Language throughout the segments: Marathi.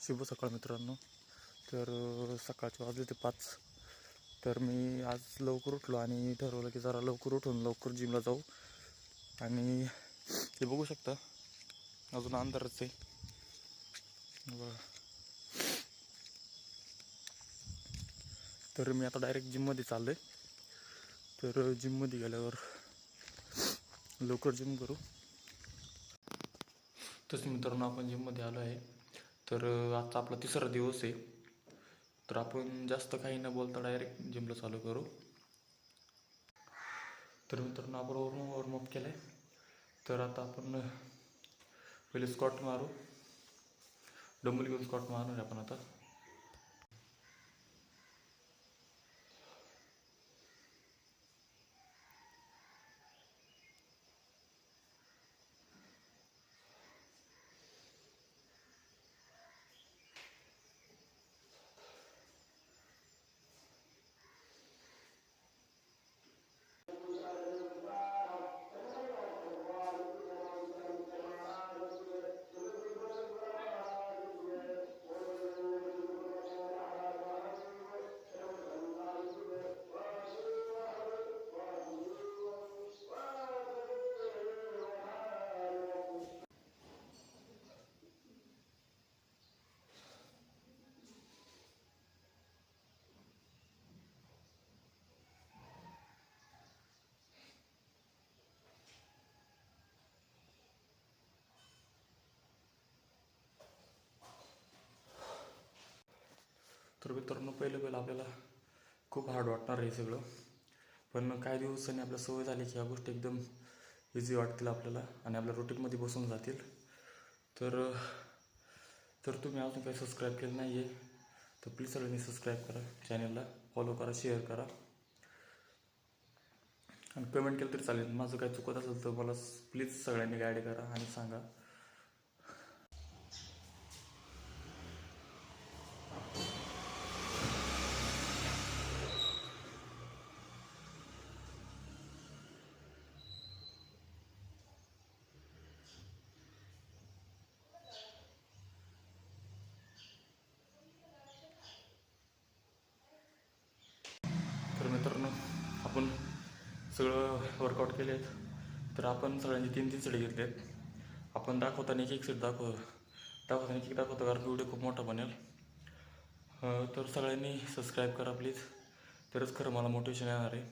शुभ सकाळ मित्रांनो. तर सकाळचे वाजले ते 5. तर मी आज लवकर उठलो आणि ठरवलं की जरा लवकर उठून लवकर जिमला जाऊ. आणि ते बघू शकता अजून अंधारच आहे बघा. तर मी आता डायरेक्ट जिममध्ये चाललो आहे. तर जिममध्ये गेल्यावर लवकर जिम करू. तसं मित्रांनो आपण जिममध्ये आलो आहे. तर आजचा आपला 3रा दिवस आहे. तर आपण जास्त काही न बोलता डायरेक्ट जिमला चालू करू. तर मित्रांनो आपण वॉर्मअप केलं आहे. तर आता आपण पहिले स्क्वॉट मारू. डंबल घेऊन स्क्वॉट मारणार आहे आपण आता. तर मित्रांनो पहिलं आपल्याला खूप हार्ड वाटणार आहे सगळं. पण काही दिवसांनी आपल्या सवय झाली की ह्या गोष्टी एकदम इझी वाटतील आपल्याला आणि आपल्या रुटीनमध्ये बसून जातील. तर तुम्ही अजून काही सबस्क्राईब केलं नाही आहे तर प्लीज सगळ्यांनी सबस्क्राईब करा, चॅनलला फॉलो करा, शेअर करा आणि कमेंट केलं तरी चालेल. माझं काही चुकत असेल तर मला प्लीज सगळ्यांनी गाईड करा आणि सांगा. तर मित्रांनो आपण सगळं वर्कआउट केले आहेत. तर आपण सगळ्यांनी 3-3 सेट घेतले आहेत. आपण दाखवताना एक सेट दाखवतो कारण व्हिडिओ खूप मोठा बनेल. तर सगळ्यांनी सबस्क्राईब करा प्लीज, तरच खरं मला मोटिवेशन येणार आहे.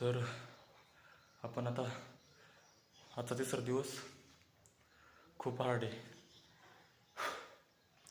तर आपण आजचा 3रा दिवस खूप हार्ड आहे.